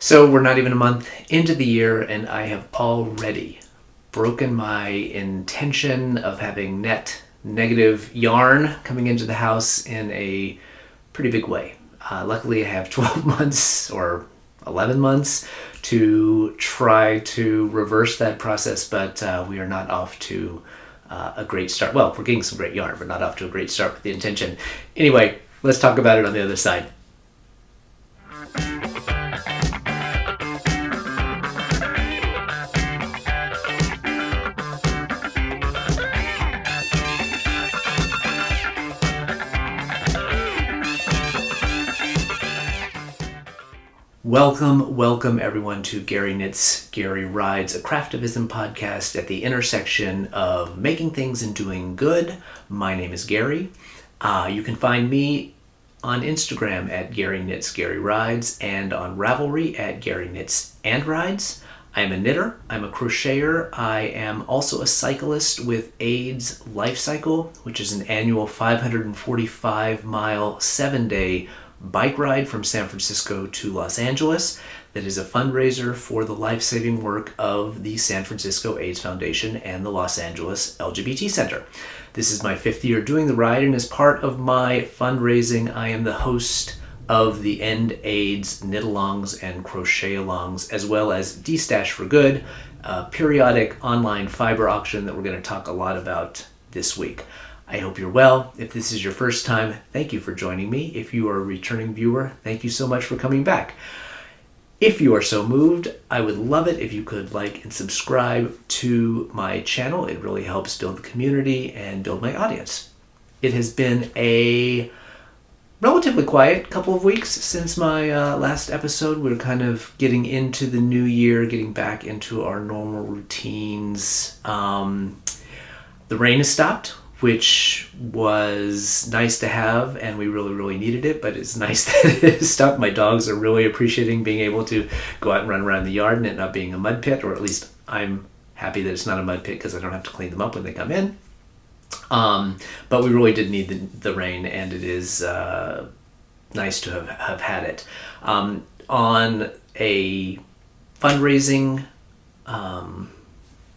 So we're not even a month into the year and I have already broken my intention of having net negative yarn coming into the house in a pretty big way. Luckily I have 12 months or 11 months to try to reverse that process, but we are not off to a great start. Well, we're getting some great yarn, but not off to a great start with the intention. Anyway, let's talk about it on the other side. Welcome everyone to Gary Knits, Gary Rides, a Craftivism podcast at the intersection of making things and doing good. My name is Gary. You can find me on Instagram at Gary Knits, Gary Rides, and on Ravelry at GaryKnitsAndRides. I am a knitter, I'm a crocheter, I am also a cyclist with AIDS Lifecycle, which is an annual 545-mile, 7-day bike ride from San Francisco to Los Angeles that is a fundraiser for the life-saving work of the San Francisco AIDS Foundation and the Los Angeles LGBT Center. This is my 5th year doing the ride, and as part of my fundraising, I am the host of the End AIDS Knitalongs and Crochet-alongs, as well as D-Stash for Good, a periodic online fiber auction that we're going to talk a lot about this week. I hope you're well. If this is your first time, thank you for joining me. If you are a returning viewer, thank you so much for coming back. If you are so moved, I would love it if you could like and subscribe to my channel. It really helps build the community and build my audience. It has been a relatively quiet couple of weeks since my last episode. We're kind of getting into the new year, getting back into our normal routines. The rain has stopped, which was nice to have, and we really needed it, but it's nice that it has stopped. My dogs are really appreciating being able to go out and run around the yard and it not being a mud pit, or at least I'm happy that it's not a mud pit because I don't have to clean them up when they come in. But we really did need the rain, and it is nice to have had it. On a fundraising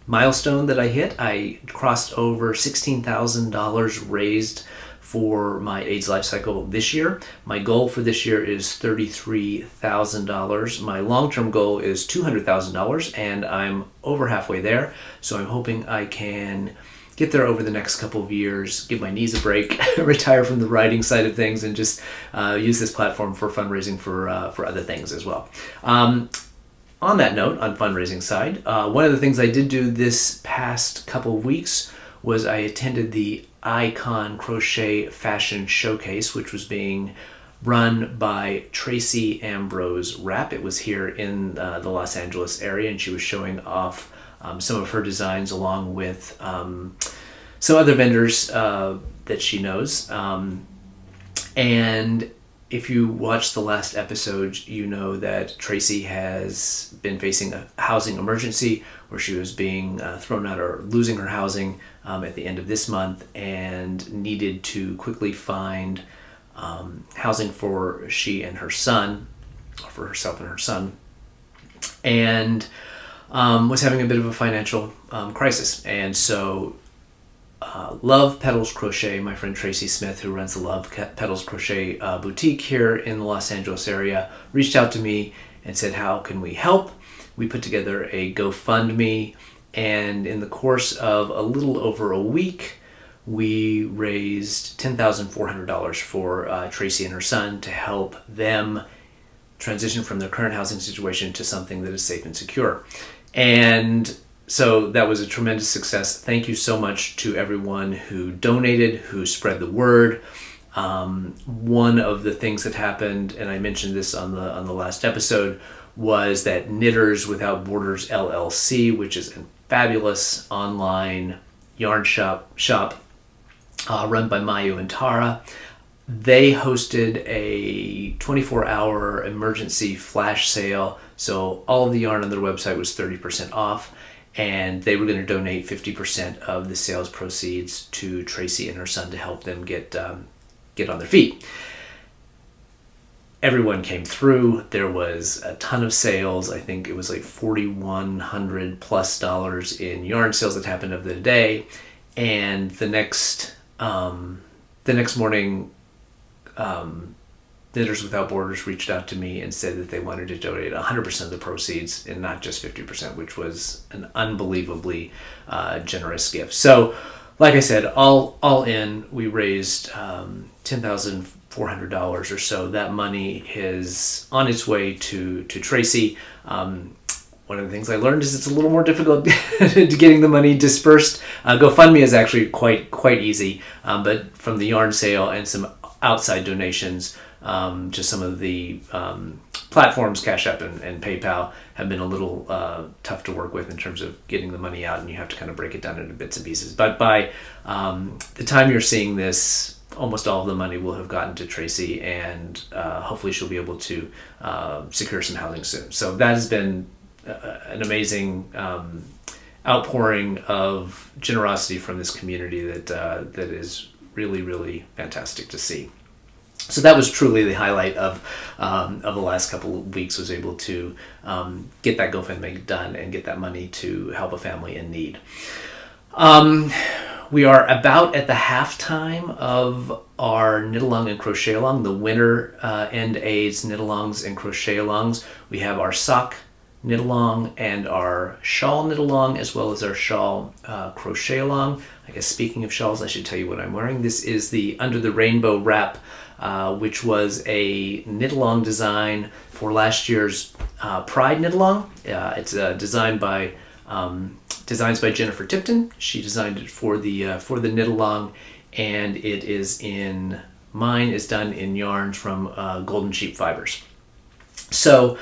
milestone that I hit, I crossed over $16,000 raised for my AIDS life cycle this year. My goal for this year is $33,000. My long-term goal is $200,000, and I'm over halfway there. So I'm hoping I can get there over the next couple of years, give my knees a break, retire from the writing side of things, and just use this platform for fundraising for other things as well. On that note, on fundraising side, one of the things I did do this past couple of weeks was I attended the Icon Crochet Fashion Showcase, which was being run by Tracy Ambrose Rapp. It was here in the Los Angeles area, and she was showing off some of her designs along with some other vendors that she knows. And if you watched the last episode, you know that Tracy has been facing a housing emergency where she was being thrown out or losing her housing at the end of this month and needed to quickly find housing for she and her son, or for herself and her son, and was having a bit of a financial crisis. And so Love Petals Crochet, my friend Tracy Smith, who runs the Love Petals Crochet boutique here in the Los Angeles area, reached out to me and said, how can we help? We put together a GoFundMe, and in the course of a little over a week, we raised $10,400 for Tracy and her son to help them transition from their current housing situation to something that is safe and secure. And so that was a tremendous success. Thank you so much to everyone who donated, who spread the word. One of the things that happened, and I mentioned this on the last episode, was that Knitters Without Borders LLC, which is a fabulous online yarn shop run by Mayu and Tara, they hosted a 24-hour emergency flash sale. So all of the yarn on their website was 30% off. And they were going to donate 50% of the sales proceeds to Tracy and her son to help them get on their feet. everyone came through. There was a ton of sales. I think it was like $4,100 plus in yarn sales that happened of the day. And the next morning, Knitters Without Borders reached out to me and said that they wanted to donate 100% of the proceeds and not just 50%, which was an unbelievably generous gift. So, like I said, all in, we raised $10,400 or so. That money is on its way to Tracy. One of the things I learned is it's a little more difficult to getting the money dispersed. GoFundMe is actually quite easy, but from the yarn sale and some outside donations, just some of the platforms, Cash App and PayPal, have been a little tough to work with in terms of getting the money out, and you have to kind of break it down into bits and pieces. But by the time you're seeing this, almost all of the money will have gotten to Tracy, and hopefully she'll be able to secure some housing soon. So that has been an amazing outpouring of generosity from this community that is really, really fantastic to see. So that was truly the highlight of the last couple of weeks, was able to get that GoFundMe done and get that money to help a family in need. We are about at the halftime of our Knitalong and Crochet Along, the winter End AIDS Knitalongs and Crochet Alongs. We have our sock Knitalong and our shawl Knitalong, as well as our shawl Crochet Along. I guess speaking of shawls, I should tell you what I'm wearing. This is the Under the Rainbow wrap, which was a Knitalong design for last year's Pride Knitalong. It's designed by designs by Jennifer Tipton. She designed it for the Knitalong, and it is mine is done in yarns from Golden Sheep Fibers. So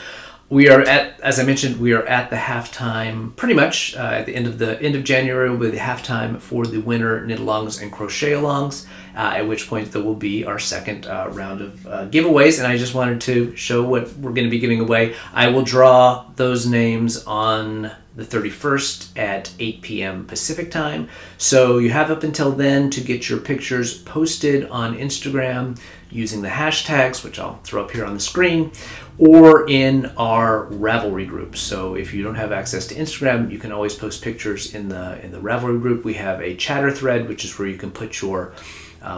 we are as I mentioned, we are at the halftime, pretty much at the end of January will be the halftime for the winter Knitalongs and Crochet Alongs, at which point there will be our second round of giveaways, and I just wanted to show what we're going to be giving away. I will draw those names on the 31st at 8 p.m. Pacific time, so you have up until then to get your pictures posted on Instagram using the hashtags, which I'll throw up here on the screen, or in our Ravelry group. So if you don't have access to Instagram, you can always post pictures in the Ravelry group. We have a chatter thread, which is where you can put your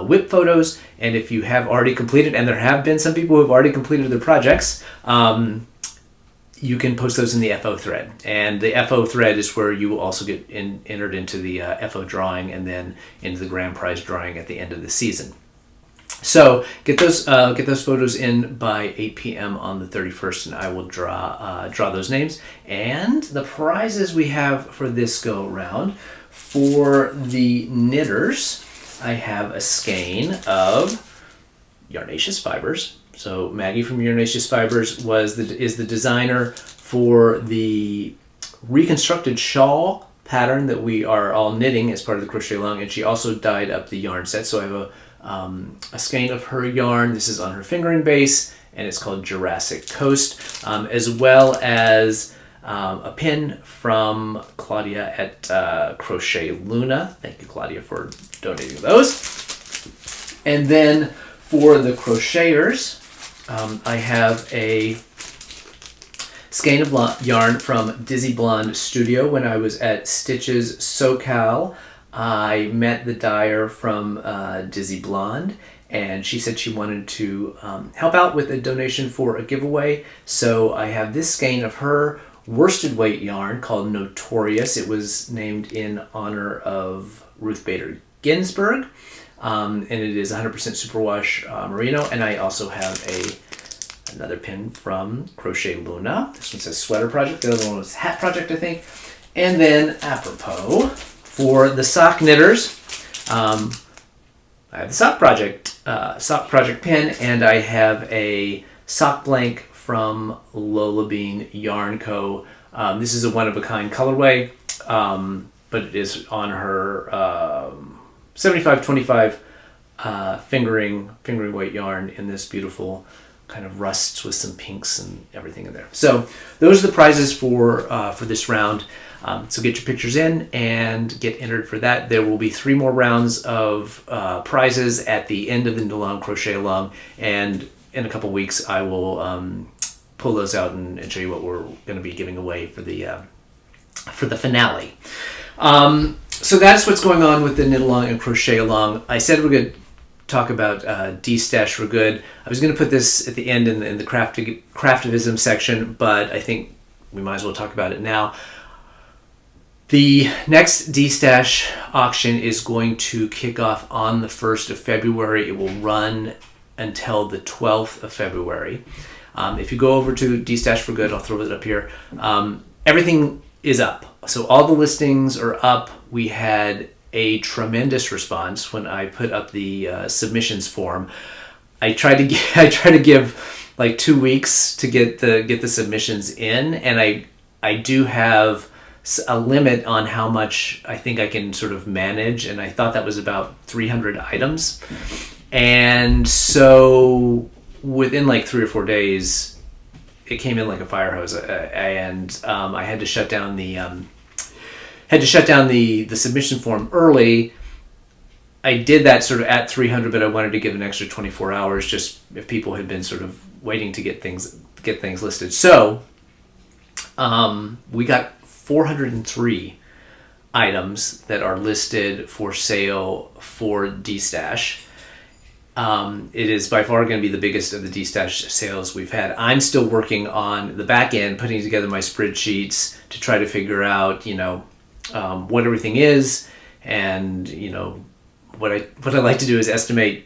whip photos, and if you have already completed, and there have been some people who have already completed their projects, you can post those in the FO thread. And the FO thread is where you will also get entered into the FO drawing and then into the grand prize drawing at the end of the season. So get those photos in by 8 p.m. on the 31st, and I will draw those names. And the prizes we have for this go around, for the knitters, I have a skein of Yarnaceous Fibers. So Maggie from Yarnaceous Fibers is the designer for the reconstructed shawl pattern that we are all knitting as part of the Crochet Along, and she also dyed up the yarn set. So I have a skein of her yarn. This is on her fingering base, and it's called Jurassic Coast, as well as a pin from Claudia at Crochet Luna. Thank you, Claudia, for donating those. And then for the crocheters, I have a skein of yarn from Dizzy Blonde Studio. When I was at Stitches SoCal, I met the dyer from Dizzy Blonde, and she said she wanted to help out with a donation for a giveaway. So I have this skein of her worsted weight yarn called Notorious. It was named in honor of Ruth Bader Ginsburg, and it is 100% superwash merino. And I also have another pin from Crochet Luna. This one says Sweater Project. The other one was Hat Project, I think. And then apropos, for the sock knitters, I have the Sock Project pin, and I have a sock blank from Lola Bean Yarn Co. This is a one-of-a-kind colorway, but it is on her 75-25 fingering weight yarn in this beautiful kind of rusts with some pinks and everything in there. So those are the prizes for this round. So get your pictures in and get entered for that. There will be 3 more rounds of prizes at the end of the Knitalong Crochet Along, and in a couple weeks, I will pull those out and show you what we're going to be giving away for the finale. So that's what's going on with the Knit Along and Crochet Along. I said we're going to talk about D-Stash for Good. I was going to put this at the end in the Craftivism section, but I think we might as well talk about it now. The next D-Stash auction is going to kick off on the 1st of February. It will run until the 12th of February. If you go over to D-Stash for Good, I'll throw it up here. Everything is up. So all the listings are up. We had a tremendous response when I put up the submissions form. I tried to give like 2 weeks to get the submissions in, and I do have a limit on how much I think I can sort of manage, and I thought that was about 300 items. And so within like 3 or 4 days, it came in like a fire hose, and I had to shut down the submission form early. I did that sort of at 300, but I wanted to give an extra 24 hours just if people had been sort of waiting to get things listed. So we got 403 items that are listed for sale for D-Stash. It is by far going to be the biggest of the D-Stash sales we've had. I'm still working on the back end, putting together my spreadsheets to try to figure out, what everything is, and what I like to do is estimate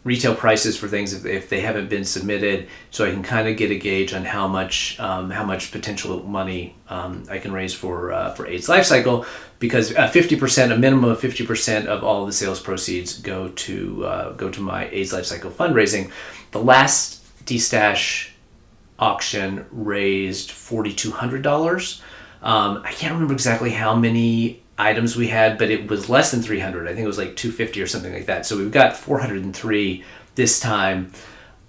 retail prices for things if they haven't been submitted, so I can kind of get a gauge on how much potential money I can raise for AIDS Lifecycle, because 50%, a minimum of 50% of all the sales proceeds go to my AIDS Lifecycle fundraising. The last D-Stash auction raised $4,200. I can't remember exactly how many items we had, but it was less than 300. I think it was like 250 or something like that. So we've got 403 this time.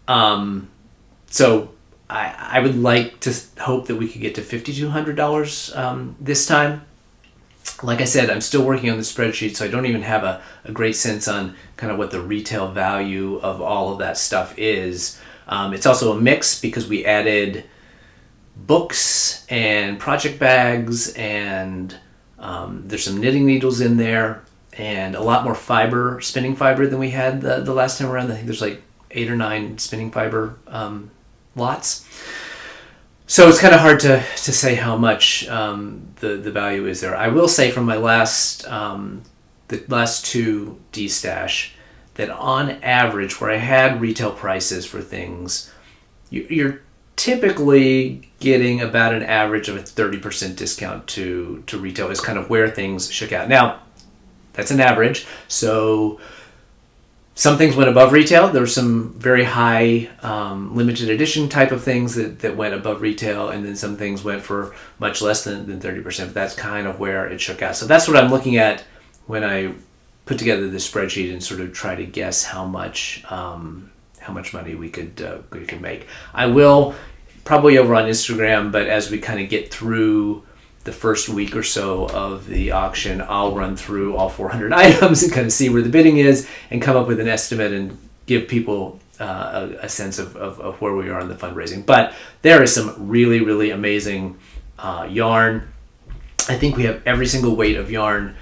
So I would like to hope that we could get to $5,200 this time. Like I said, I'm still working on the spreadsheet, so I don't even have a great sense on kind of what the retail value of all of that stuff is. It's also a mix because we added books and project bags, and there's some knitting needles in there, and a lot more spinning fiber than we had the last time around. I think there's like 8 or 9 spinning fiber lots. So it's kind of hard to say how much the value is there. I will say from my the last 2 D-Stash that on average, where I had retail prices for things, you're typically getting about an average of a 30% discount to retail is kind of where things shook out. Now, that's an average, so some things went above retail. There were some very high limited edition type of things that went above retail, and then some things went for much less than 30%, but that's kind of where it shook out. So that's what I'm looking at when I put together this spreadsheet and sort of try to guess how much money we could make. I will probably over on Instagram, but as we kind of get through the first week or so of the auction, I'll run through all 400 items and kind of see where the bidding is and come up with an estimate and give people a sense of where we are in the fundraising. But there is some really, really amazing yarn. I think we have every single weight of yarn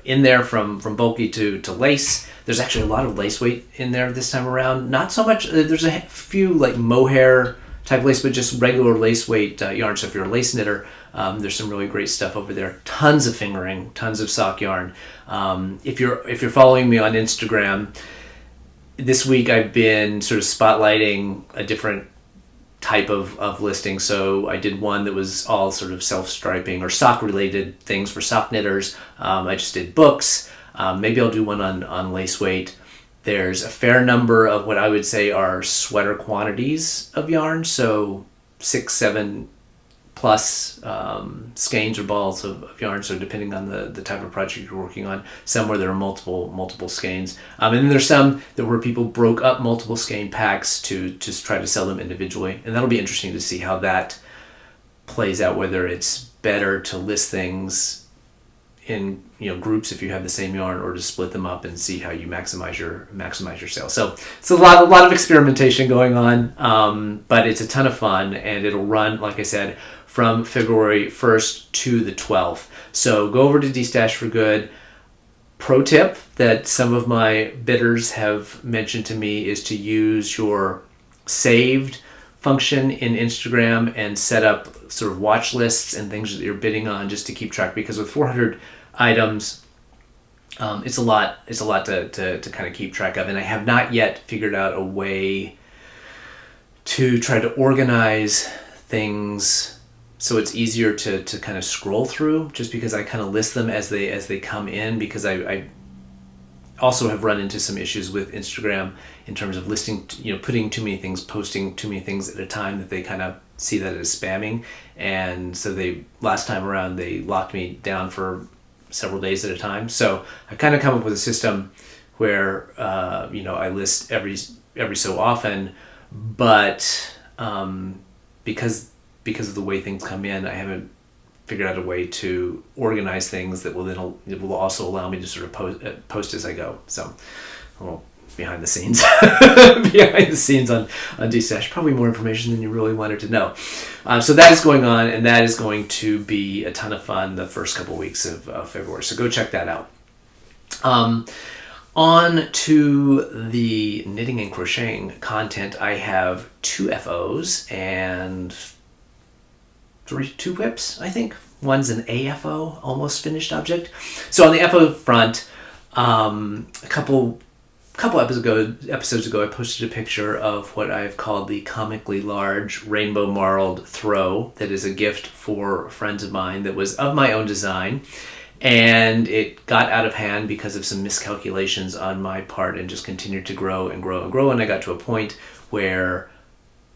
in there, from bulky to lace. There's actually a lot of lace weight in there this time around. Not so much, there's a few like mohair type lace, but just regular lace weight yarn. So if you're a lace knitter, there's some really great stuff over there. Tons of fingering, tons of sock yarn. If you're following me on Instagram, this week I've been sort of spotlighting a different type of listing. So I did one that was all sort of self-striping or sock related things for sock knitters. I just did books. Maybe I'll do one on lace weight. There's a fair number of what I would say are sweater quantities of yarn. So 6, 7 plus skeins or balls of yarn. So depending on the type of project you're working on, some where there are multiple skeins. And then there's some where people broke up multiple skein packs to just try to sell them individually. And that'll be interesting to see how that plays out, whether it's better to list things in groups if you have the same yarn, or to split them up and see how you maximize your sales. So it's a lot of experimentation going on, but it's a ton of fun, and it'll run, like I said, from February 1st to the 12th. So go over to DStash for Good. Pro tip that some of my bidders have mentioned to me is to use your saved function in Instagram and set up sort of watch lists and things that you're bidding on, just to keep track, because with 400 items, it's a lot to kind of keep track of. And I have not yet figured out a way to try to organize things so it's easier to kind of scroll through, just because I kind of list them as they come in, because I also have run into some issues with Instagram in terms of listing, putting too many things, posting too many things at a time, that they kind of see that as spamming. And so last time around, they locked me down for several days at a time. So I kind of come up with a system where, I list every so often, but because of the way things come in, I haven't figured out a way to organize things that will also allow me to sort of post as I go. So a little behind the scenes on DStash, probably more information than you really wanted to know. So that is going on, and that is going to be a ton of fun the first couple weeks of February. So go check that out. On to the knitting and crocheting content. I have 2 FOs and 2 whips, I think. One's an AFO, almost finished object. So on the FO front, a couple episodes ago, I posted a picture of what I've called the comically large rainbow marled throw that is a gift for friends of mine, that was of my own design. And it got out of hand because of some miscalculations on my part, and just continued to grow and grow and grow. And I got to a point where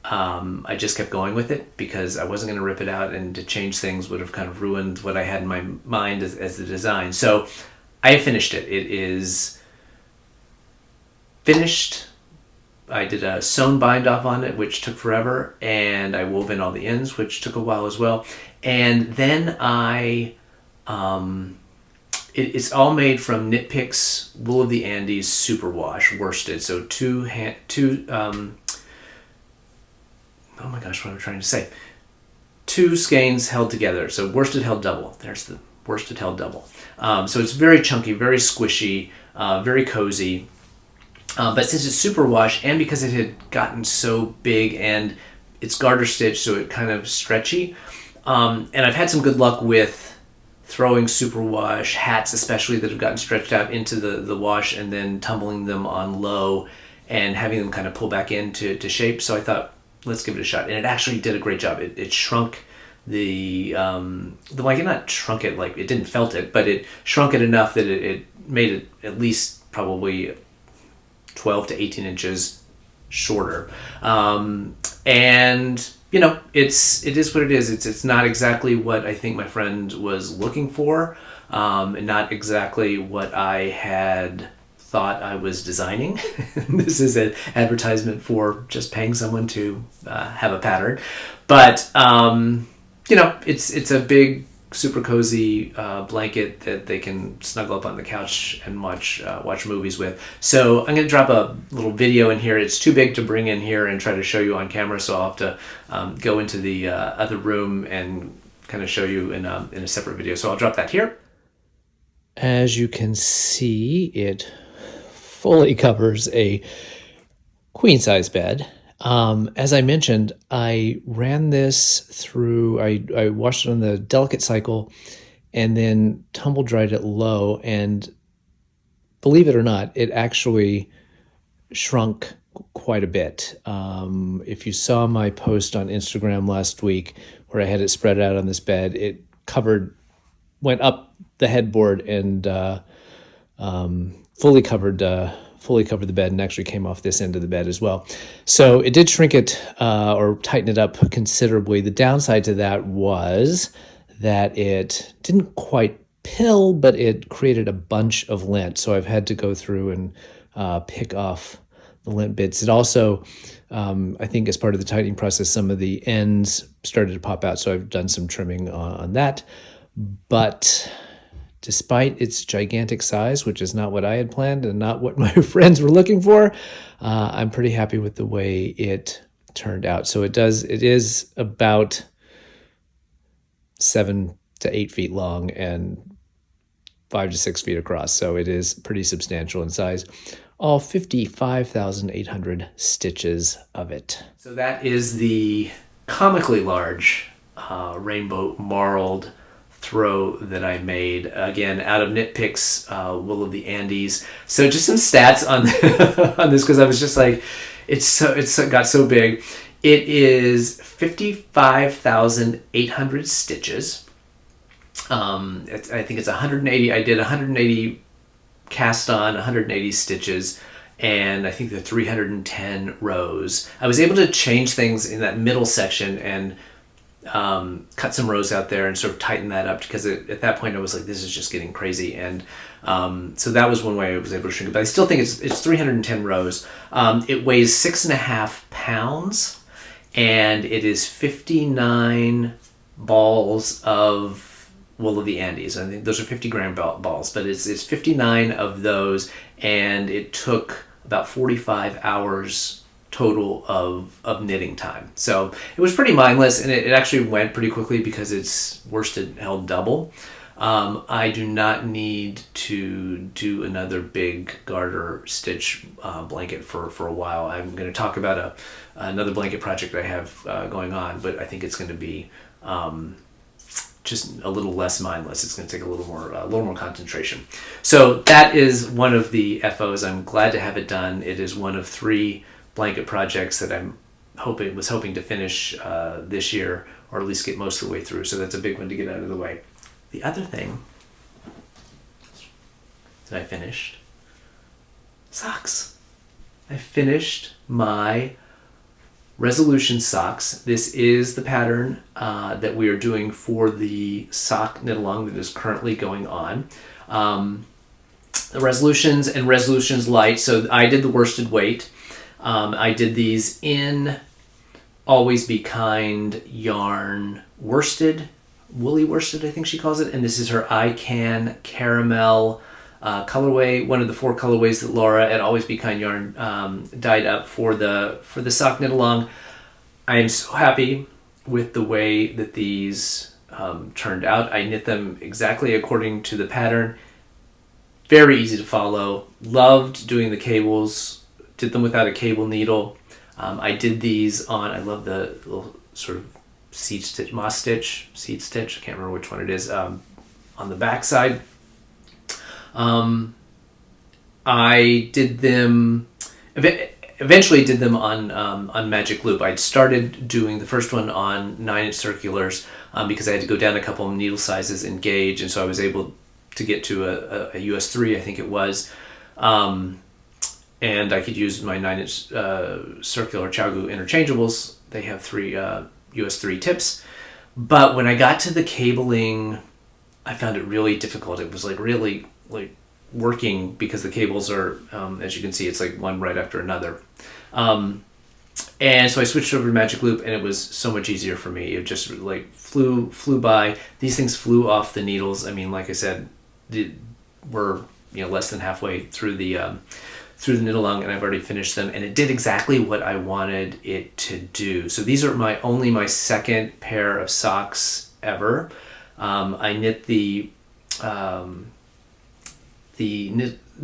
I just kept going with it, because I wasn't going to rip it out, and to change things would have kind of ruined what I had in my mind as the design. So I finished it. It is finished. I did a sewn bind off on it, which took forever, and I wove in all the ends, which took a while as well. And then it's all made from Knit Picks Wool of the Andes Superwash worsted. So oh my gosh, what am I trying to say? 2 skeins held together. So worsted held double. There's the worsted held double. So it's very chunky, very squishy, very cozy. But since it's superwash, and because it had gotten so big, and it's garter stitch, so it kind of stretchy. And I've had some good luck with throwing superwash hats, especially, that have gotten stretched out into the wash, and then tumbling them on low and having them kind of pull back into shape. So I thought, let's give it a shot. And it actually did a great job. It shrunk not shrunk it like it didn't felt it, but it shrunk it enough that it made it at least probably 12 to 18 inches shorter. And it is what it is. It's not exactly what I think my friend was looking for, and not exactly what I had thought I was designing. This is an advertisement for just paying someone to have a pattern, but it's a big, super cozy blanket that they can snuggle up on the couch and watch movies with. So I'm going to drop a little video in here. It's too big to bring in here and try to show you on camera, so I'll have to go into the other room and kind of show you in a separate video. So I'll drop that here. As you can see, it fully covers a queen-size bed. As I mentioned, I ran this through, I washed it on the delicate cycle and then tumble dried it low, and believe it or not, it actually shrunk quite a bit. If you saw my post on Instagram last week where I had it spread out on this bed, it went up the headboard and fully covered the bed, and actually came off this end of the bed as well. So it did shrink it or tighten it up considerably. The downside to that was that it didn't quite pill, but it created a bunch of lint. So I've had to go through and pick off the lint bits. It also, I think as part of the tightening process, some of the ends started to pop out. So I've done some trimming on that. But despite its gigantic size, which is not what I had planned and not what my friends were looking for, I'm pretty happy with the way it turned out. So it is about 7 to 8 feet long and 5 to 6 feet across. So it is pretty substantial in size. All 55,800 stitches of it. So that is the comically large rainbow marled throw that I made, again out of Knit Picks Wool of the Andes. So just some stats on on this, because I was just like, it's got so big. It is 55,800 stitches. I think it's 180. I did 180 cast on, 180 stitches, and I think the 310 rows. I was able to change things in that middle section and cut some rows out there and sort of tighten that up, because at that point I was like, this is just getting crazy. And so that was one way I was able to shrink it, but I still think it's 310 rows. It weighs 6.5 pounds, and it is 59 balls of Wool of the Andes. I think those are 50-gram balls, but it's 59 of those, and it took about 45 hours total of knitting time. So it was pretty mindless, and it actually went pretty quickly because it's worsted held double. I do not need to do another big garter stitch blanket for a while. I'm going to talk about another blanket project I have going on, but I think it's going to be just a little less mindless. It's going to take a little more concentration. So that is one of the FOs. I'm glad to have it done. It is one of 3 blanket projects that was hoping to finish this year, or at least get most of the way through. So that's a big one to get out of the way. The other thing that I finished, socks. I finished my Resolution socks. This is the pattern that we are doing for the sock knit along that is currently going on. The Resolutions and Resolutions Light. So I did the worsted weight. I did these in Always Be Kind yarn worsted, woolly worsted, I think she calls it. And this is her I Can Caramel colorway, one of the 4 colorways that Laura at Always Be Kind Yarn dyed up for the sock knit along. I am so happy with the way that these turned out. I knit them exactly according to the pattern. Very easy to follow. Loved doing the cables. Did them without a cable needle. I did these on, I love the little sort of seed stitch, seed stitch, I can't remember which one it is, on the back side. I did them, eventually did them on Magic Loop. I'd started doing the first one on 9-inch circulars because I had to go down a couple of needle sizes in gauge, and so I was able to get to a US 3, I think it was. And I could use my 9-inch circular ChowGoo interchangeables. They have 3 US 3 tips. But when I got to the cabling, I found it really difficult. It was really working because the cables are, as you can see, it's like one right after another. And so I switched over to Magic Loop, and it was so much easier for me. It just flew by. These things flew off the needles. I mean, like I said, we're less than halfway through the knit along, and I've already finished them, and it did exactly what I wanted it to do. So these are only my second pair of socks ever. I knit the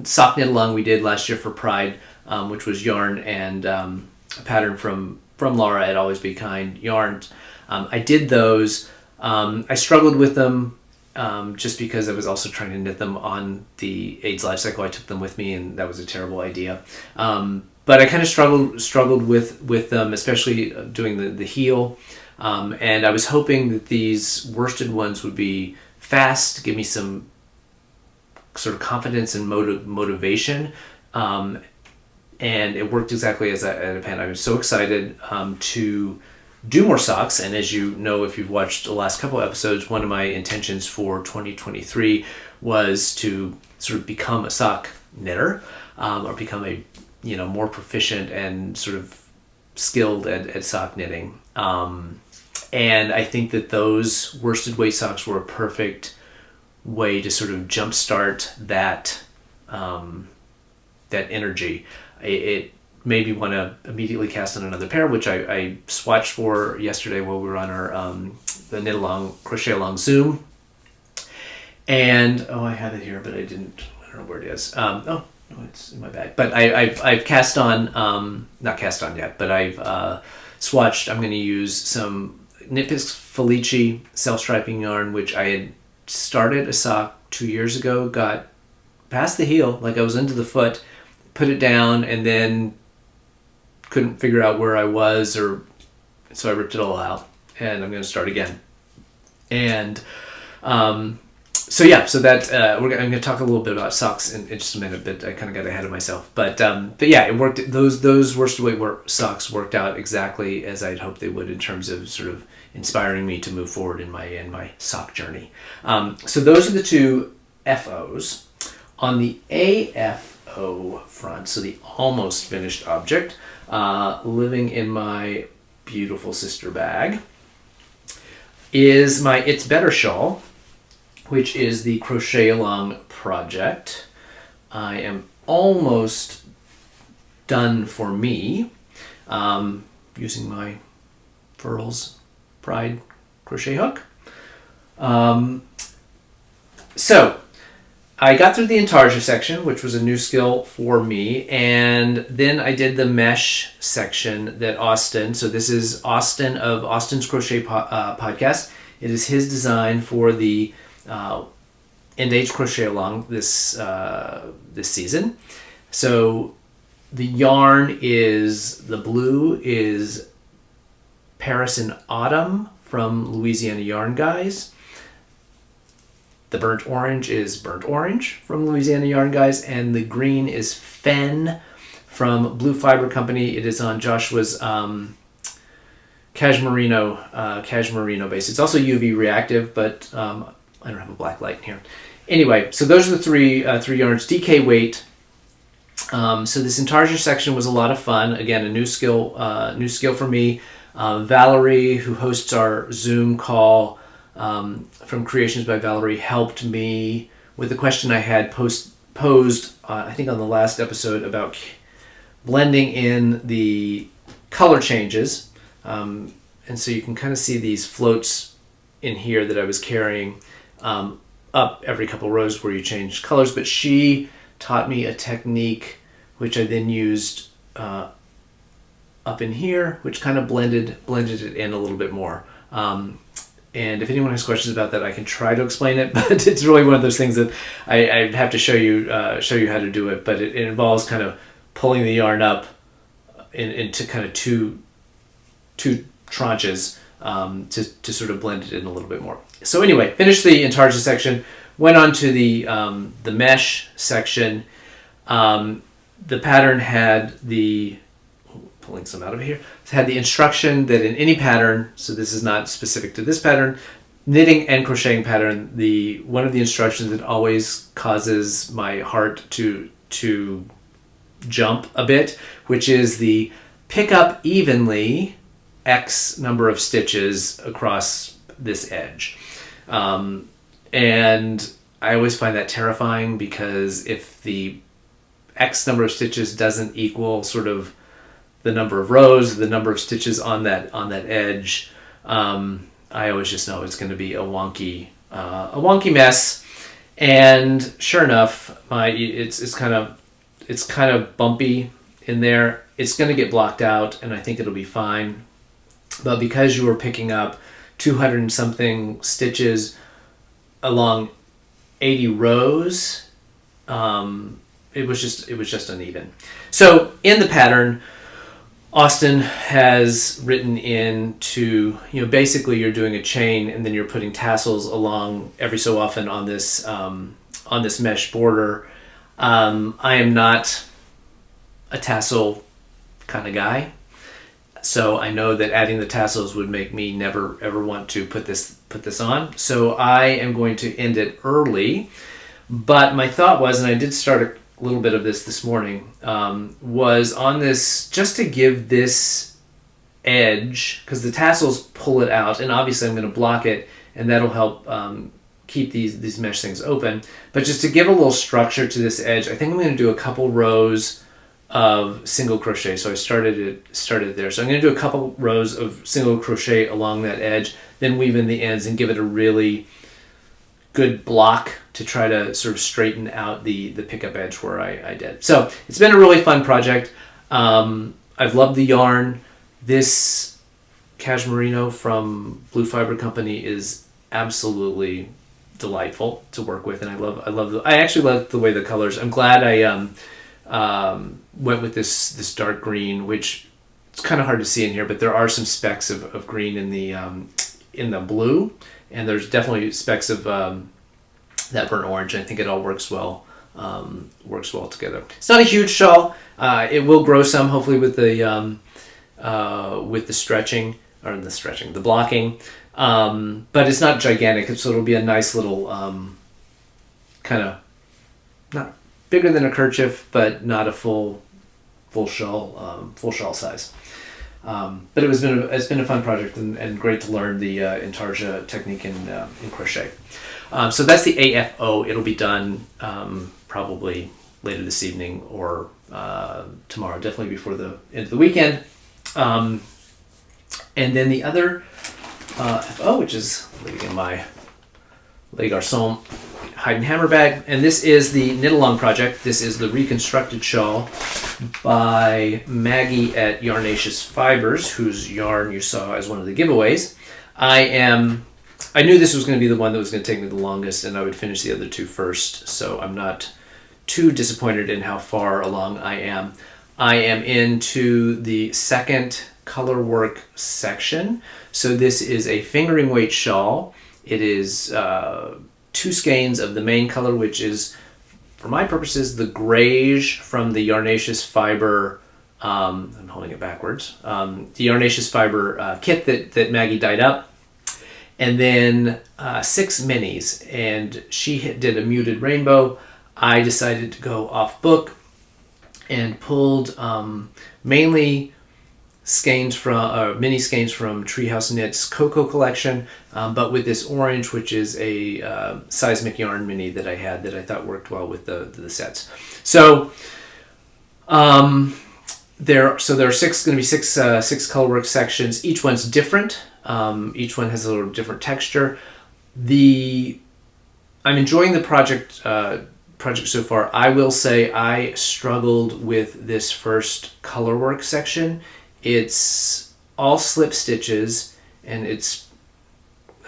sock knit along we did last year for Pride, which was yarn and a pattern from Laura at Always Be Kind Yarns. I did those. I struggled with them just because I was also trying to knit them on the AIDS Lifecycle. I took them with me, and that was a terrible idea. But I kind of struggled with them, especially doing the heel. And I was hoping that these worsted ones would be fast, give me some sort of confidence and motivation. And it worked exactly as I had planned. I was so excited to do more socks, and as you know, if you've watched the last couple episodes, one of my intentions for 2023 was to sort of become a sock knitter, or become a more proficient and sort of skilled at sock knitting. And I think that those worsted weight socks were a perfect way to sort of jumpstart that that energy. It made me want to immediately cast on another pair, which I swatched for yesterday while we were on our the Knitalong Crochet Along Zoom. And I have it here, but I don't know where it is. No, it's in my bag. But I've cast on, not cast on yet, but I've swatched. I'm going to use some Knit Picks Felici self-striping yarn, which I had started a sock 2 years ago, got past the heel, like I was into the foot, put it down, and then couldn't figure out where I was, so I ripped it all out, and I'm going to start again. And so that I'm going to talk a little bit about socks in just a minute, but I kind of got ahead of myself. But yeah, it worked. Those worsted weight socks worked out exactly as I'd hoped they would in terms of sort of inspiring me to move forward in my sock journey. So those are the two FOs. On the AFO front, so the almost finished object, living in my beautiful sister bag, is my It's Better shawl, which is the Crochet Along project. I am almost done for me, using my Furls Pride crochet hook. So I got through the intarsia section, which was a new skill for me, and then I did the mesh section that Austin, so this is Austin of Austin's Crochet podcast. It is his design for the End Age Crochet Along this season. So the yarn the blue is Paris in Autumn from Louisiana Yarn Guys. The burnt orange is Burnt Orange from Louisiana Yarn Guys, and the green is Fen from Blue Fiber Company. It is on Joshua's Cashmerino base. It's also UV reactive, but I don't have a black light in here. Anyway, so those are the three yarns. DK weight. So this intarsia section was a lot of fun. Again, a new skill for me. Valerie, who hosts our Zoom call, from Creations by Valerie, helped me with the question I had posed, I think on the last episode, about blending in the color changes. And so you can kind of see these floats in here that I was carrying up every couple rows where you change colors. But she taught me a technique which I then used up in here, which kind of blended it in a little bit more. And if anyone has questions about that, I can try to explain it, but it's really one of those things that I'd have to show you how to do it. But it involves kind of pulling the yarn up into kind of two tranches to sort of blend it in a little bit more. So anyway, finished the intarsia section, went on to the mesh section. The pattern had pulling some out of here, had the instruction that in any pattern, so this is not specific to this pattern, knitting and crocheting pattern, one of the instructions that always causes my heart to jump a bit, which is the pick up evenly X number of stitches across this edge. And I always find that terrifying, because if the X number of stitches doesn't equal sort of the number of rows, the number of stitches on that edge, I always just know it's going to be a wonky mess. And sure enough, it's kind of bumpy in there. It's going to get blocked out, and I think it'll be fine. But because you were picking up 200 and something stitches along 80 rows, it was just uneven. So in the pattern, Austin has written into, basically you're doing a chain and then you're putting tassels along every so often on this mesh border. I am not a tassel kind of guy, so I know that adding the tassels would make me never ever want to put this on. So I am going to end it early. But my thought was, and I did start a little bit of this morning, was on this, just to give this edge, because the tassels pull it out, and obviously I'm going to block it, and that'll help keep these mesh things open. But just to give a little structure to this edge, I think I'm going to do a couple rows of single crochet. So I started there. So I'm going to do a couple rows of single crochet along that edge, then weave in the ends and give it a really good block to try to sort of straighten out the pickup edge where I did. So it's been a really fun project. I've loved the yarn. This Cashmerino from Blue Fiber Company is absolutely delightful to work with, and I actually love the way the colors. I'm glad I went with this dark green, which it's kind of hard to see in here, but there are some specks of green in the blue, and there's definitely specks of that burnt orange. I think it all works well together. It's not a huge shawl. It will grow some, hopefully, with the stretching, or the blocking. But it's not gigantic, so it'll be a nice little kind of, not bigger than a kerchief, but not a full shawl size. But it's been a fun project and great to learn the intarsia technique in crochet. So that's the AFO. It'll be done probably later this evening or tomorrow, definitely before the end of the weekend. And then the other FO, which is living in my Les Garçons hide and hammer bag, and this is the Knitalong project. This is the reconstructed shawl by Maggie at Yarnaceous Fibers, whose yarn you saw as one of the giveaways. I knew this was going to be the one that was going to take me the longest, and I would finish the other two first, so I'm not too disappointed in how far along I am. I am into the second color work section. So this is a fingering weight shawl. It is 2 skeins of the main color, which is, for my purposes, the grayish from the Yarnaceous Fiber, I'm holding it backwards, the Yarnaceous Fiber kit that Maggie dyed up. And then 6 minis, and she did a muted rainbow. I decided to go off book and pulled mainly mini skeins from Treehouse Knits Cocoa collection, but with this orange, which is a seismic yarn mini that I had that I thought worked well with the sets. So there are going to be six colorwork sections. Each one's different. Each one has a little different texture. I'm enjoying the project so far. I will say I struggled with this first colorwork section. It's all slip stitches, and it's,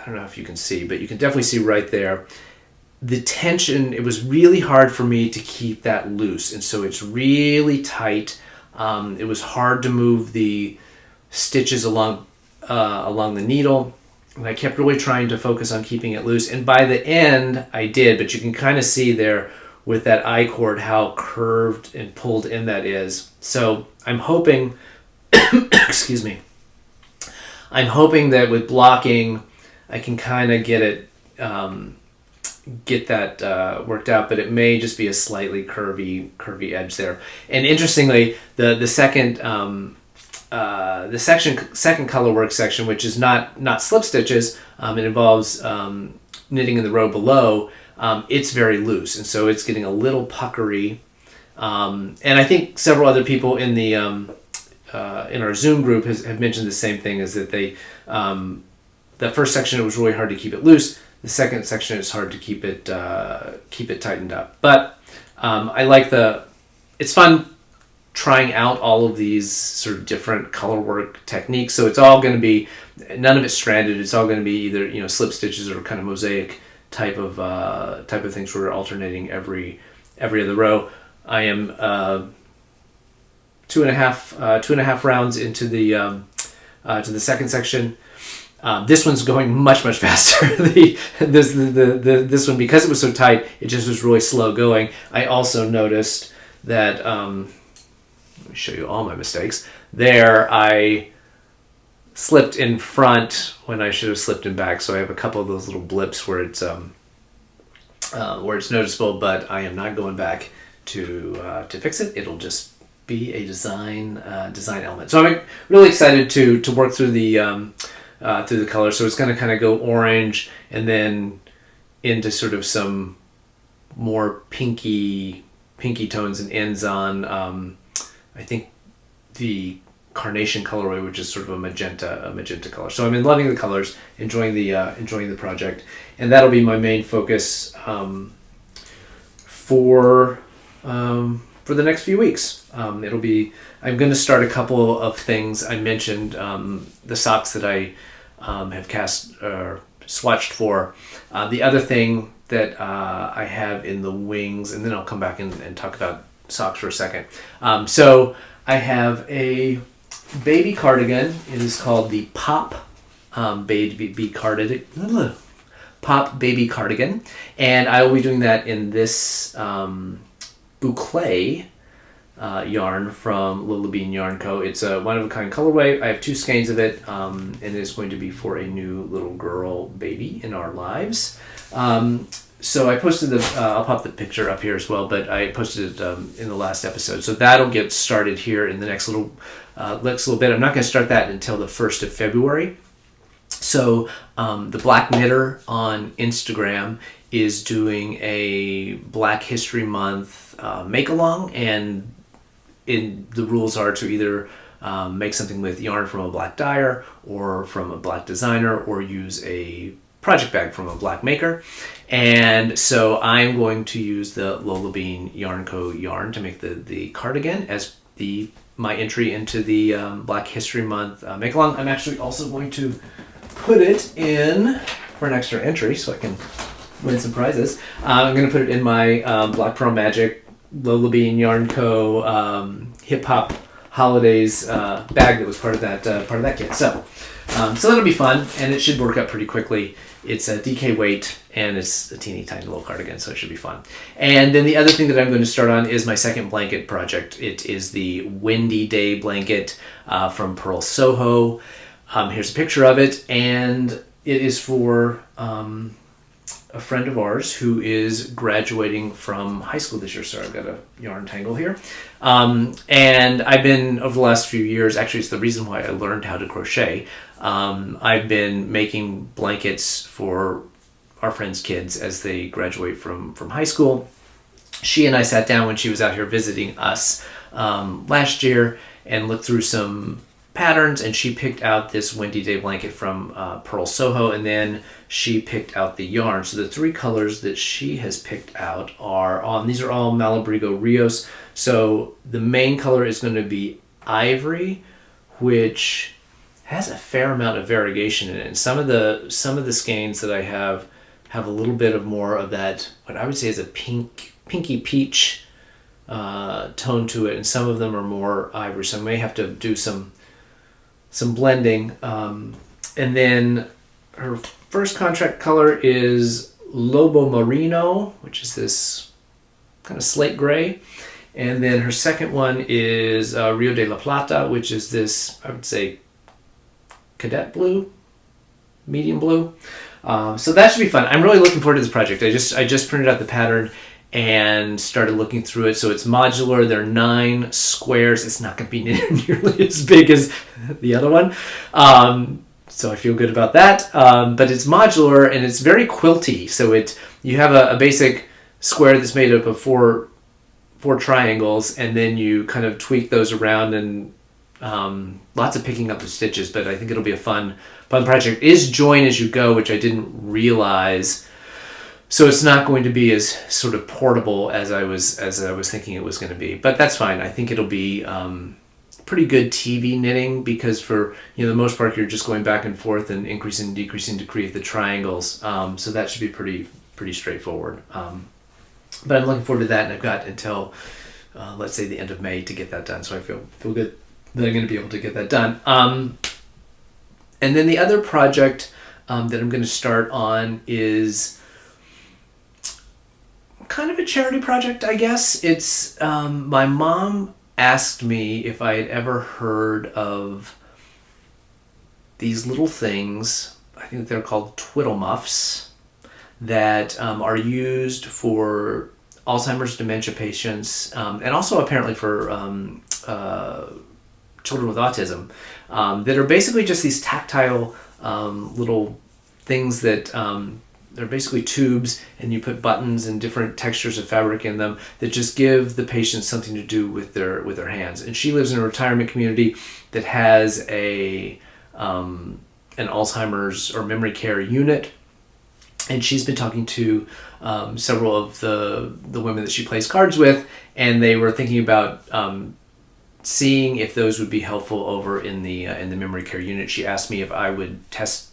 I don't know if you can see, but you can definitely see right there. The tension, it was really hard for me to keep that loose, and so it's really tight. It was hard to move the stitches along the needle, and I kept really trying to focus on keeping it loose, and by the end I did, but you can kind of see there with that I-cord how curved and pulled in that is. So I'm hoping excuse me, I'm hoping that with blocking I can kind of get that worked out, but it may just be a slightly curvy edge there. And interestingly, the second second colorwork section, which is not slip stitches, it involves knitting in the row below. It's very loose, and so it's getting a little puckery. And I think several other people in our Zoom group have mentioned the same thing, is that the first section, it was really hard to keep it loose. The second section is hard to keep it tightened up. But I like it's fun trying out all of these sort of different colorwork techniques. So it's all going to be, none of it's stranded. It's all going to be either slip stitches or kind of mosaic type of things where we're alternating every other row. I am 2.5 rounds into the second section. This one's going much faster. This one, because it was so tight, it just was really slow going. I also noticed that, let me show you all my mistakes. There, I slipped in front when I should have slipped in back. So I have a couple of those little blips where it's noticeable, but I am not going back to fix it. It'll just be a design element. So I'm really excited to work through the color. So it's going to kind of go orange and then into sort of some more pinky tones and ends on I think the carnation colorway, which is sort of a magenta color. So I'm loving the colors, enjoying the project, and that'll be my main focus for the next few weeks. I'm going to start a couple of things. I mentioned the socks that I have swatched for. The other thing that I have in the wings, and then I'll come back and talk about socks for a second. So I have a baby cardigan. It is called the Pop Baby Cardigan. Pop Baby Cardigan, and I will be doing that in this boucle yarn from Lila Bean Yarn Co. It's a one-of-a-kind colorway. I have 2 skeins of it, and it is going to be for a new little girl baby in our lives. So I posted I'll pop the picture up here as well, but I posted it in the last episode. So that'll get started here in the next little bit. I'm not going to start that until the 1st of February. So the Black Knitter on Instagram is doing a Black History Month make-along, and the rules are to either make something with yarn from a black dyer or from a black designer, or use a project bag from a black maker. And so I'm going to use the Lola Bean Yarn Co. yarn to make the cardigan as my entry into the Black History Month make-along. I'm actually also going to put it in for an extra entry so I can win some prizes. I'm going to put it in my Black Pearl Magic Lola Bean Yarn Co. Hip Hop Holidays bag that was part of that kit. So that'll be fun, and it should work out pretty quickly. It's a DK weight, and it's a teeny tiny little cardigan, so it should be fun. And then the other thing that I'm going to start on is my second blanket project. It is the Windy Day blanket from Pearl Soho. Here's a picture of it, and it is for a friend of ours who is graduating from high school this year. So I've got a yarn tangle here. And I've been, over the last few years, actually it's the reason why I learned how to crochet. I've been making blankets for our friends' kids as they graduate from high school. She and I sat down when she was out here visiting us last year and looked through some patterns, and she picked out this Windy Day blanket from Pearl Soho, and then she picked out the yarn. So the 3 colors that she has picked out are these are all Malabrigo Rios. So the main color is going to be ivory, which has a fair amount of variegation in it. And some of the skeins that I have a little bit of more of that, what I would say is a pinky peach tone to it, and some of them are more ivory. So I may have to do some blending. And then her first contract color is Lobo Marino, which is this kind of slate gray. And then her second one is Rio de la Plata, which is this, I would say, cadet blue, medium blue. So that should be fun. I'm really looking forward to this project. I just printed out the pattern and started looking through it. So it's modular. There are 9 squares. It's not going to be nearly as big as the other one. So I feel good about that. But it's modular, and it's very quilty. So you have a basic square that's made up of four triangles, and then you kind of tweak those around, and lots of picking up the stitches. But I think it'll be a fun project. It is join as you go, which I didn't realize. So it's not going to be as sort of portable as I was thinking it was going to be, but that's fine. I think it'll be pretty good TV knitting, because for the most part you're just going back and forth and increasing and decreasing to create the triangles. So that should be pretty straightforward. But I'm looking forward to that, and I've got until let's say the end of May to get that done. So I feel good that I'm going to be able to get that done. And then the other project that I'm going to start on is kind of a charity project, I guess. It's my mom asked me if I had ever heard of these little things. I think they're called twiddle muffs, that are used for Alzheimer's dementia patients, and also apparently for children with autism, that are basically just these tactile little things that they're basically tubes, and you put buttons and different textures of fabric in them that just give the patient something to do with their hands. And she lives in a retirement community that has an Alzheimer's or memory care unit, and she's been talking to several of the women that she plays cards with, and they were thinking about seeing if those would be helpful over in the memory care unit. She asked me if I would test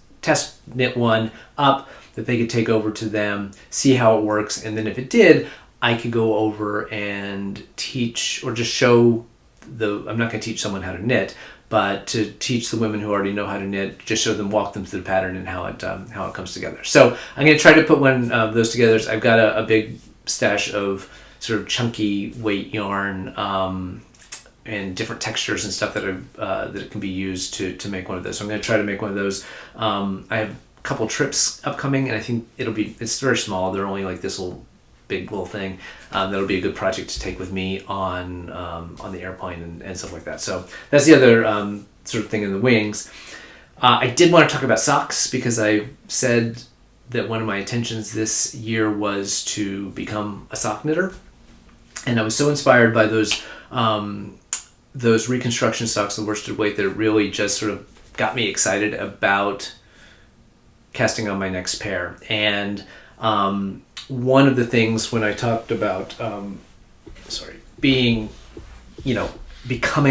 knit one up that they could take over to them, see how it works, and then if it did, I could go over and teach or just show I'm not going to teach someone how to knit, but to teach the women who already know how to knit, just show them, walk them through the pattern and how it comes together. So I'm going to try to put one of those together. I've got a big stash of sort of chunky weight yarn and different textures and stuff that can be used to make one of those. So I'm going to try to make one of those. I have a couple trips upcoming, and I think it's very small. They're only like this big little thing. That'll be a good project to take with me on the airplane and stuff like that. So that's the other sort of thing in the wings. I did want to talk about socks because I said that one of my intentions this year was to become a sock knitter, and I was so inspired by those reconstruction socks, the worsted weight, that it really just sort of got me excited about casting on my next pair. And one of the things when I talked about becoming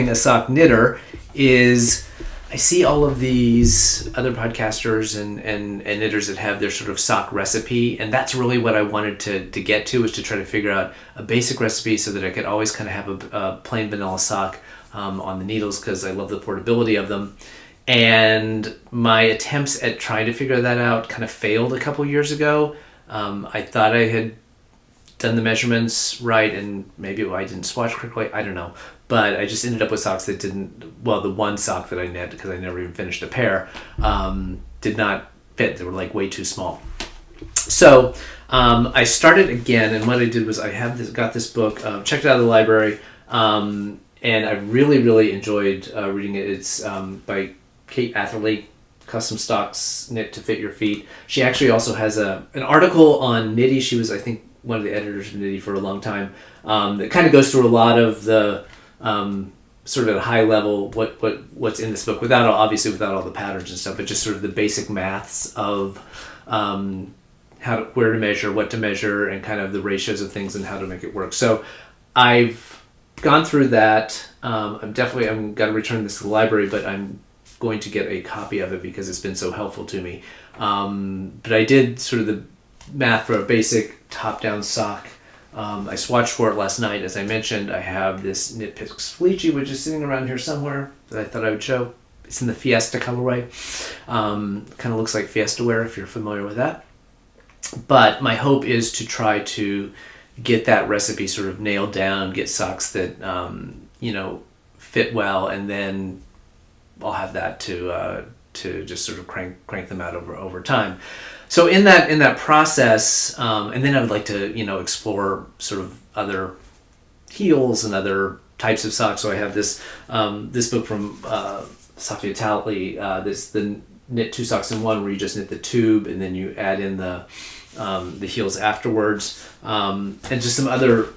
a sock knitter is I see all of these other podcasters and knitters that have their sort of sock recipe, and that's really what I wanted to get to, is to try to figure out a basic recipe so that I could always kind of have a plain vanilla sock on the needles, because I love the portability of them. And my attempts at trying to figure that out kind of failed a couple years ago. I thought I had done the measurements right, and maybe I didn't swatch correctly, I don't know. But I just ended up with socks that the one sock that I knit, because I never even finished a pair, did not fit. They were like way too small. So I started again, and what I did was I got this book, checked it out of the library, and I really, really enjoyed reading it. It's by Kate Atherley, Custom Stocks Knit to Fit Your Feet. She actually also has an article on Knitty. She was, I think, one of the editors of Knitty for a long time. That kind of goes through a lot of the sort of at a high level what's in this book, without all the patterns and stuff, but just sort of the basic maths of where to measure, what to measure, and kind of the ratios of things and how to make it work. So I've gone through that. I'm got to return this to the library, but I'm going to get a copy of it because it's been so helpful to me. But I did sort of the math for a basic top-down sock. I swatched for it last night. As I mentioned, I have this Knit Picks Fleechy, which is sitting around here somewhere, that I thought I would show. It's in the Fiesta colorway. Kind of looks like Fiesta wear, if you're familiar with that. But my hope is to try to get that recipe sort of nailed down, get socks that fit well, and then I'll have that to just sort of crank them out over time. So in that process, and then I would like to explore sort of other heels and other types of socks. So I have this book from Sophia Talley, the Knit Two Socks in One, where you just knit the tube and then you add in the heels afterwards, and just some other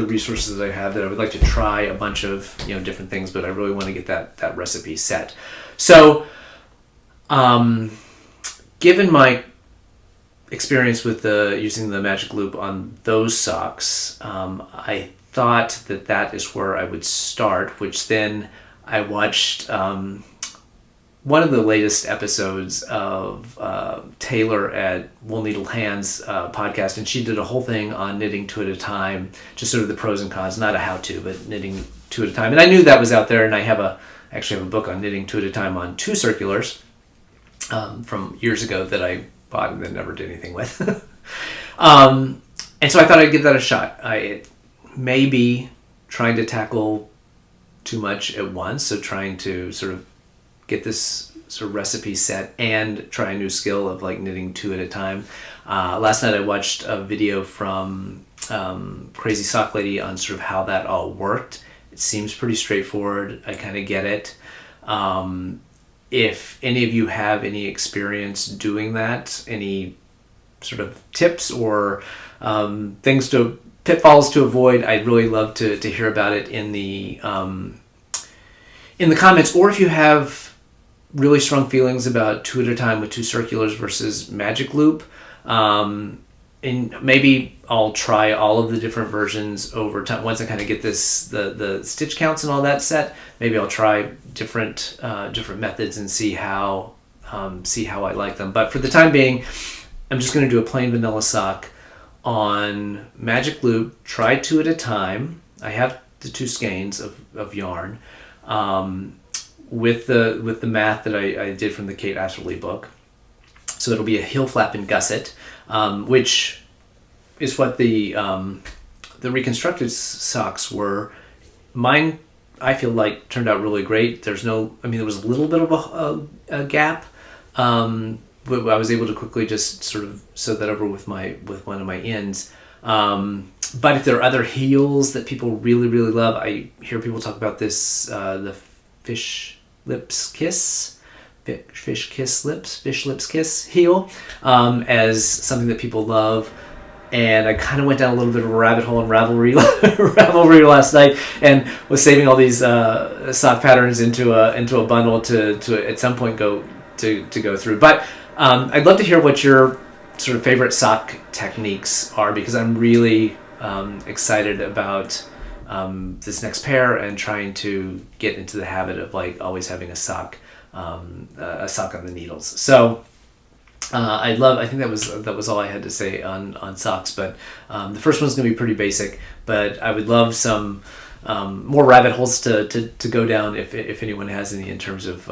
resources that I have that I would like to try a bunch of different things, but I really want to get that recipe set. So given my experience with using the magic loop on those socks, I thought that is where I would start, which then I watched one of the latest episodes of Taylor at Wool Needle Hands podcast, and she did a whole thing on knitting two at a time, just sort of the pros and cons, not a how-to, but knitting two at a time. And I knew that was out there, and I actually have a book on knitting two at a time on two circulars from years ago that I bought and then never did anything with. And so I thought I'd give that a shot. I may be trying to tackle too much at once, so trying to sort of get this sort of recipe set and try a new skill of like knitting two at a time. Last night I watched a video from Crazy Sock Lady on sort of how that all worked. It seems pretty straightforward. I kind of get it. If any of you have any experience doing that, any sort of tips or pitfalls to avoid, I'd really love to hear about it in the comments. Or if you have really strong feelings about 2 at a time with 2 circulars versus magic loop, and maybe I'll try all of the different versions over time. Once I kind of get the stitch counts and all that set, maybe I'll try different methods and see how I like them. But for the time being, I'm just going to do a plain vanilla sock on magic loop. Try 2 at a time. I have the 2 skeins of yarn with the math that I did from the Kate Ashley book. So it'll be a heel flap and gusset, which is what the reconstructed socks were. Mine, I feel like, turned out really great. There was a little bit of a gap, but I was able to quickly just sort of sew that over with one of my ends. But if there are other heels that people really, really love, I hear people talk about this, the fish lips kiss heel, as something that people love. And I kind of went down a little bit of a rabbit hole in Ravelry last night, and was saving all these sock patterns into a bundle to at some point go through. But I'd love to hear what your sort of favorite sock techniques are, because I'm really excited about this next pair and trying to get into the habit of like always having a sock on the needles. So I think that was all I had to say on socks. But the first one's going to be pretty basic, but I would love some more rabbit holes to go down if anyone has any in terms of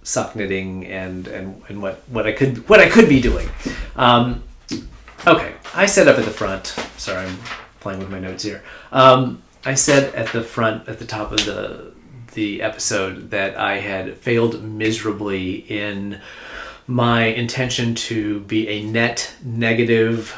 sock knitting and what I could be doing. Okay, I said up at the front. Sorry, I'm playing with my notes here. I said at the front, at the top of the episode, that I had failed miserably in my intention to be a net negative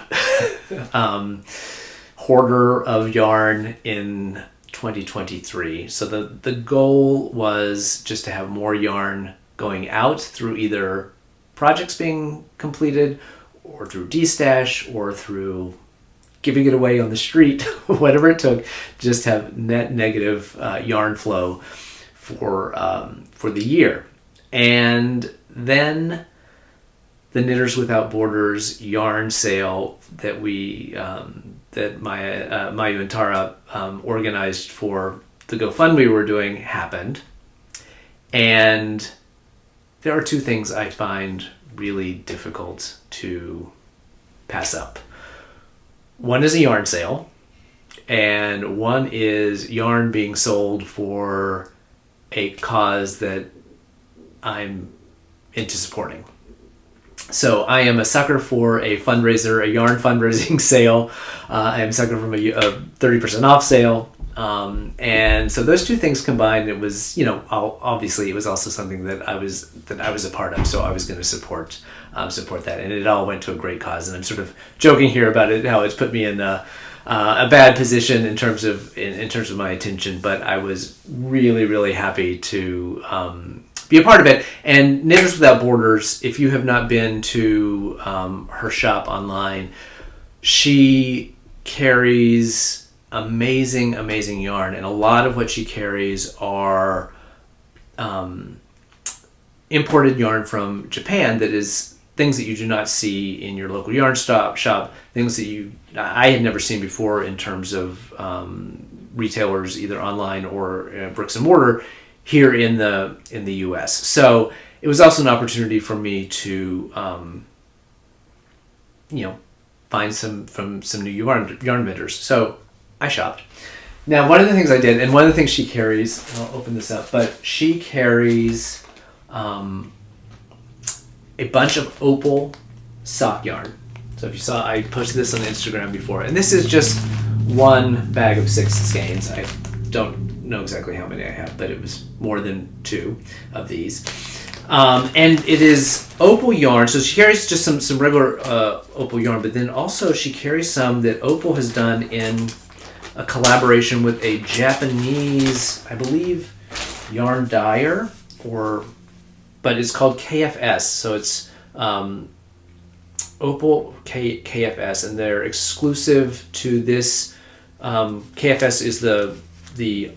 hoarder of yarn in 2023. So the goal was just to have more yarn going out through either projects being completed, or through destash, or through giving it away on the street, whatever it took, just have net negative yarn flow for the year. And then the Knitters Without Borders yarn sale that that Mayu and Tara organized for the GoFundMe we were doing happened. And there are 2 things I find really difficult to pass up. One is a yarn sale, and one is yarn being sold for a cause that I'm into supporting. So I am a sucker for a fundraiser, a yarn fundraising sale. I am a sucker from a 30% off sale. And so those 2 things combined, it was, obviously it was also something that I was a part of. So I was going to support that, and it all went to a great cause. And I'm sort of joking here about it, how it's put me in a bad position in terms of my attention, but I was really, really happy to be a part of it. And Knitters Without Borders, if you have not been to her shop online, she carries amazing yarn, and a lot of what she carries are imported yarn from Japan, that is things that you do not see in your local yarn shop, things that I had never seen before in terms of retailers, either online or bricks and mortar here in the US. So it was also an opportunity for me to find some new yarn vendors. So I shopped. Now, one of the things I did, and one of the things she carries, I'll open this up, but she carries a bunch of opal sock yarn. So if you saw, I posted this on Instagram before, and this is just one bag of 6 skeins. I don't know exactly how many I have, but it was more than 2 of these. And it is opal yarn. So she carries just some regular opal yarn, but then also she carries some that Opal has done in a collaboration with a Japanese, I believe, yarn dyer, but it's called KFS. So it's Opal KFS, and they're exclusive to this. KFS is the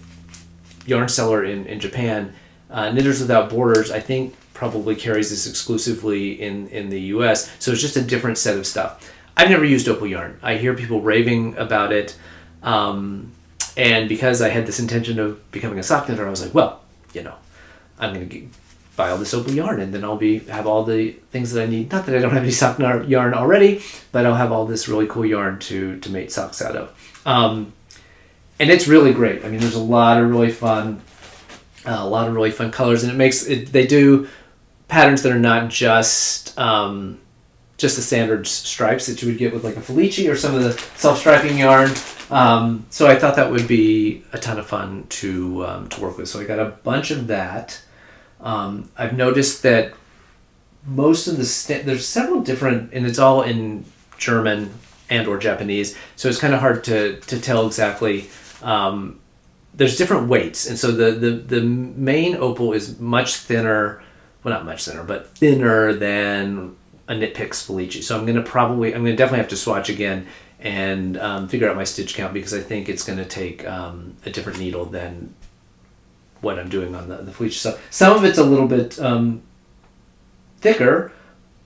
yarn seller in Japan. Knitters Without Borders, I think, probably carries this exclusively in the US, so it's just a different set of stuff. I've never used Opal yarn. I hear people raving about it, and because I had this intention of becoming a sock knitter, I was like, well, I'm going to buy all this Opal yarn, and then I'll have all the things that I need. Not that I don't have any sock yarn already, but I'll have all this really cool yarn to make socks out of. And it's really great. I mean, there's a lot of really fun colors, and they do patterns that are not just the standard stripes that you would get with like a Felici or some of the self-striping yarn. So I thought that would be a ton of fun to work with. So I got a bunch of that. I've noticed that most of there's several different, and it's all in German and or Japanese, so it's kind of hard to tell exactly. There's different weights, and so the main opal is much thinner, well, not much thinner, but thinner than a Knit Picks Felici. So I'm gonna definitely have to swatch again and figure out my stitch count, because I think it's gonna take a different needle than what I'm doing on the Felici. So some of it's a little bit thicker,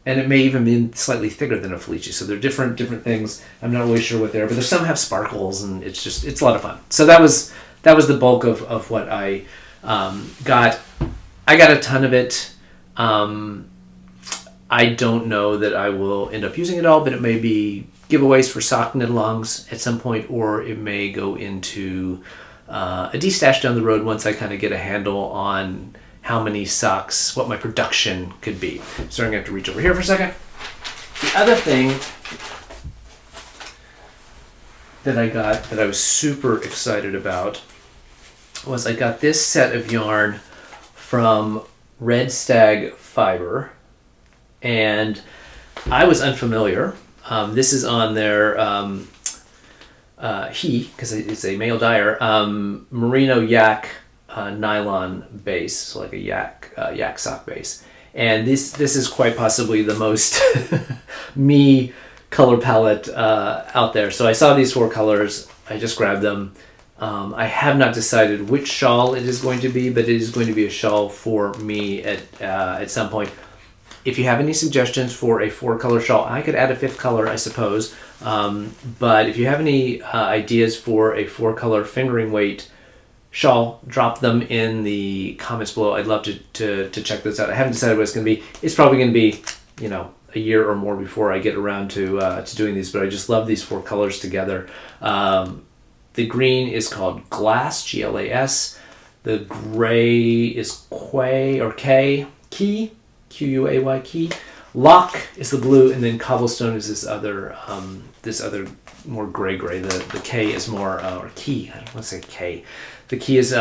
and it may even be slightly thicker than a Felici. So they're different things. I'm not really sure what they are, but there's some have sparkles, and it's a lot of fun. So that was the bulk of what I got. I got a ton of it. I don't know that I will end up using it all, but it may be giveaways for sock Knitalongs at some point, or it may go into a de-stash down the road once I kind of get a handle on how many socks, what my production could be. So I'm going to have to reach over here for a second. The other thing that I got that I was super excited about was I got this set of yarn from Red Stag Fiber, and I was unfamiliar. This is on their because it's a male dyer, merino yak nylon base, so like a yak sock base. And this is quite possibly the most me color palette out there. So I saw these 4 colors, I just grabbed them. I have not decided which shawl it is going to be, but it is going to be a shawl for me at some point. If you have any suggestions for a 4-color shawl, I could add a 5th color, I suppose. But if you have any ideas for a 4-color fingering weight shawl, drop them in the comments below. I'd love to check those out. I haven't decided what it's going to be. It's probably going to be, a year or more before I get around to doing these, but I just love these 4 colors together. The green is called Glass, G-L-A-S. The gray is Key, Q-U-A-Y, Key. Lock is the blue, and then Cobblestone is this other more gray. The K is more, or Key, I don't want to say K. The Key is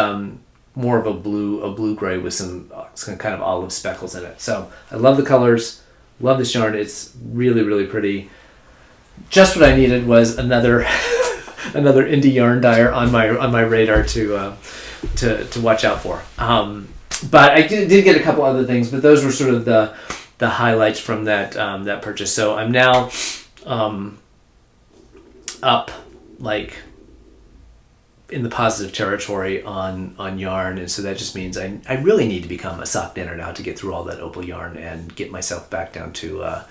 more of a blue gray with some kind of olive speckles in it. So I love the colors, love this yarn. It's really, really pretty. Just what I needed was another another indie yarn dyer on my radar to watch out for. But I did get a couple other things, but those were sort of the highlights from that purchase. So I'm now up like in the positive territory on yarn, and so that just means I really need to become a sock knitter now to get through all that opal yarn and get myself back down to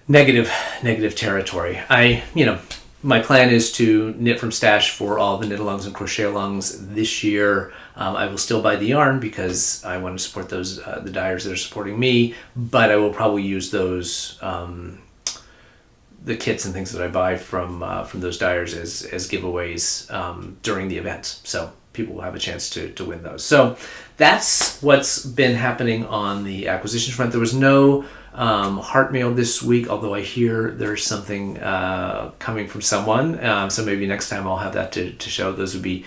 negative territory. My plan is to knit from stash for all the Knitalongs and Crochet-alongs this year. I will still buy the yarn because I want to support those the dyers that are supporting me, but I will probably use those the kits and things that I buy from those dyers as giveaways during the event. So people will have a chance to win those. So that's what's been happening on the acquisition front. There was no heart mail this week, although I hear there's something coming from someone. So maybe next time I'll have that to show. Those would be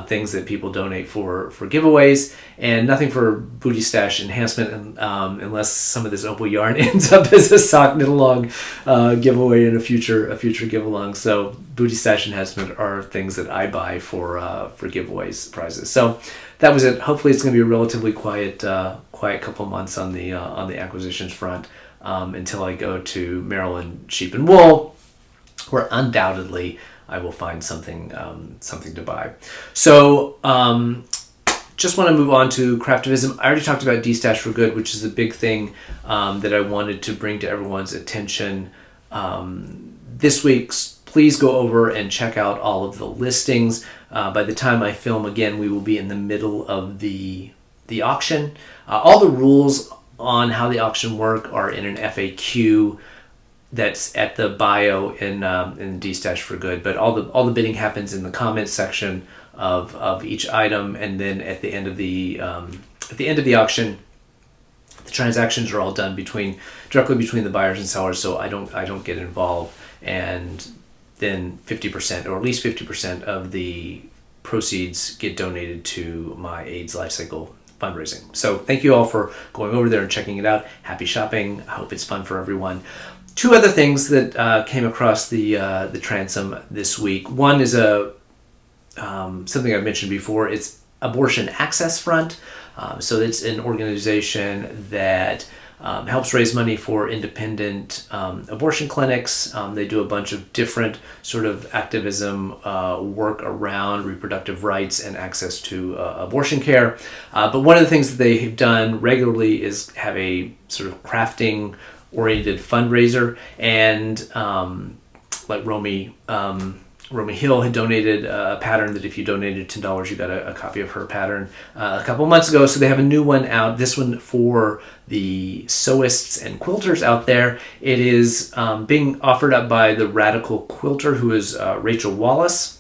things that people donate for giveaways, and nothing for booty stash enhancement, unless some of this opal yarn ends up as a sock knit-along giveaway in a future give-along. So booty stash enhancement are things that I buy for giveaways, prizes. So that was it. Hopefully it's going to be a relatively quiet couple months on the acquisitions front, until I go to Maryland Sheep and Wool, where undoubtedly I will find something to buy. So just want to move on to Craftivism. I already talked about D-Stash for Good, which is a big thing that I wanted to bring to everyone's attention this week. Please go over and check out all of the listings. By the time I film again, we will be in the middle of the auction. All the rules on how the auction work are in an FAQ that's at the bio in D-Stash for Good, but all the bidding happens in the comments section of each item, and then at the end of the auction, the transactions are all done directly between the buyers and sellers, so I don't get involved, and then 50%, or at least 50% of the proceeds get donated to my AIDS Lifecycle fundraising. So thank you all for going over there and checking it out. Happy shopping. I hope it's fun for everyone. Two other things that came across the transom this week. One is something I've mentioned before. It's Abortion Access Front. So it's an organization that helps raise money for independent abortion clinics. They do a bunch of different sort of activism work around reproductive rights and access to abortion care. But one of the things that they have done regularly is have a sort of crafting oriented fundraiser, and like Romy Hill had donated a pattern that if you donated $10 you got a copy of her pattern a couple months ago. So they have a new one out, this one for the sewists and quilters out there. It is being offered up by the Radical Quilter, who is Rachel Wallace,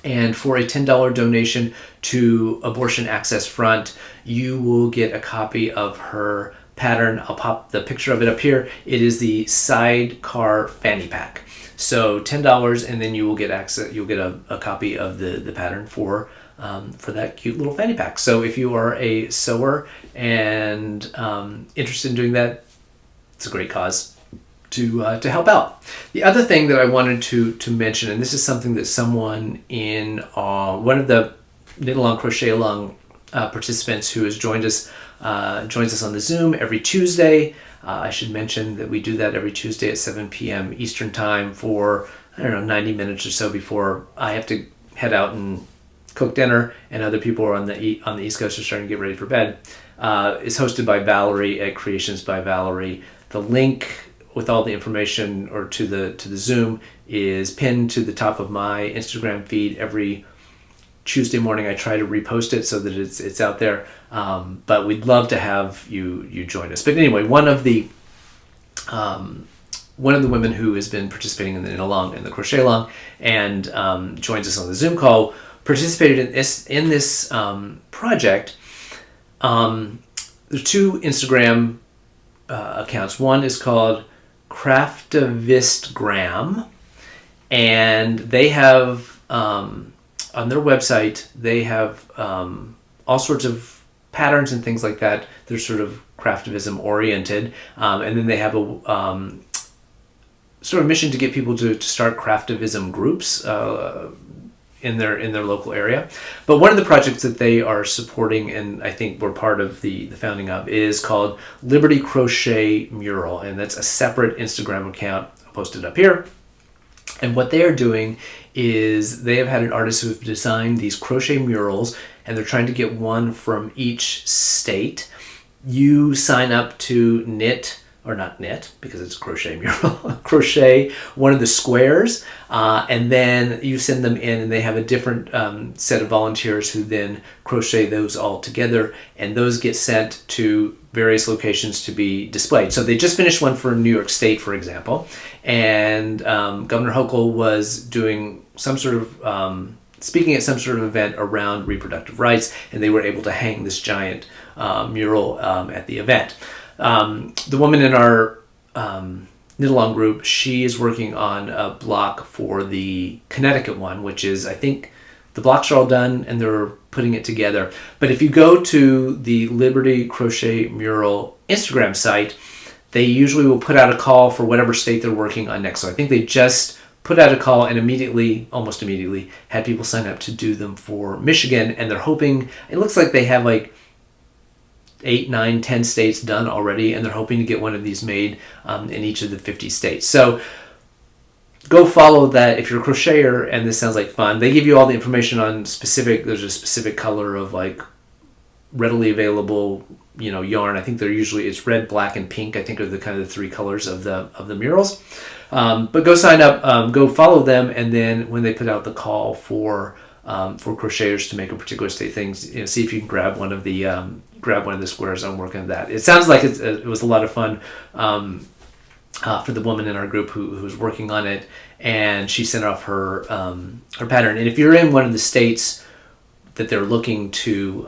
and for a $10 donation to Abortion Access Front you will get a copy of her pattern. I'll pop the picture of it up here. It is the sidecar fanny pack. So $10, and then you will get access. You'll get a copy of the pattern for that cute little fanny pack. So if you are a sewer and interested in doing that, it's a great cause to help out. The other thing that I wanted to mention, and this is something that someone in one of the Knit Along Crochet Along participants who has joins us on the Zoom every Tuesday. I should mention that we do that every Tuesday at 7 p.m. Eastern Time for, 90 minutes or so before I have to head out and cook dinner, and other people are on the East Coast are starting to get ready for bed. It's hosted by Valerie at Creations by Valerie. The link with all the information or to the Zoom is pinned to the top of my Instagram feed. Every Tuesday morning I try to repost it so that it's out there, but we'd love to have you join us. But anyway, one of the women who has been participating in the Crochet Along and joins us on the Zoom call participated in this project. There's two Instagram accounts. One is called Craftivistgram, and they have on their website, they have all sorts of patterns and things like that. They're sort of craftivism oriented, and then they have a sort of mission to get people to start craftivism groups in their local area. But one of the projects that they are supporting, and I think we're part of the founding of, is called Liberty Crochet Mural, and that's a separate Instagram account. I'll post it up here. And what they are doing is they have had an artist who have designed these crochet murals, and they're trying to get one from each state. You sign up to knit, or not knit, because it's a crochet mural, crochet one of the squares, and then you send them in, and they have a different set of volunteers who then crochet those all together, and those get sent to various locations to be displayed. So they just finished one for New York State, for example, and Governor Hochul was doing some sort of speaking at some sort of event around reproductive rights, and they were able to hang this giant mural at the event. The woman in our Knit Along group, she is working on a block for the Connecticut one, which is, I think, the blocks are all done and they're putting it together. But if you go to the Liberty Crochet Mural Instagram site, they usually will put out a call for whatever state they're working on next. So I think they just put out a call and almost immediately, had people sign up to do them for Michigan. And they're hoping, it looks like they have like 8, 9, 10 states done already, and they're hoping to get one of these made in each of the 50 states. So go follow that if you're a crocheter and this sounds like fun. They give you all the information on there's a specific color of like readily available, yarn. I think it's red, black, and pink, I think are the kind of the 3 colors of the murals. But go sign up, go follow them, and then when they put out the call for crocheters to make a particular state thing, see if you can grab one of the squares. I'm working on that. It sounds like it was a lot of fun for the woman in our group who was working on it, and she sent off her pattern. And if you're in one of the states that they're looking to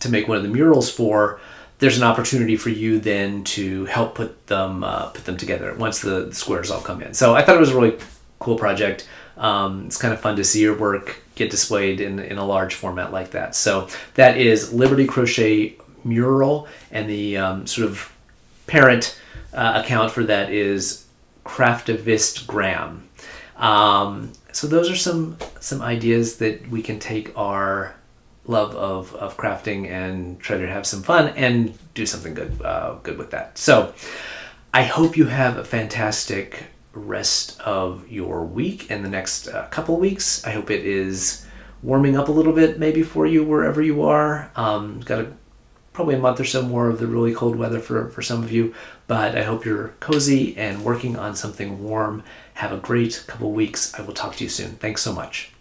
make one of the murals for, there's an opportunity for you then to help put them together once the squares all come in. So I thought it was a really cool project. It's kind of fun to see your work get displayed in a large format like that. So that is Liberty Crochet Mural, and the sort of parent account for that is Craftivism. So those are some ideas that we can take our love of crafting and try to have some fun and do something good with that. So I hope you have a fantastic rest of your week and the next couple of weeks. I hope it is warming up a little bit maybe for you wherever you are. Got probably a month or so more of the really cold weather for some of you, but I hope you're cozy and working on something warm. Have a great couple of weeks. I will talk to you soon. Thanks so much.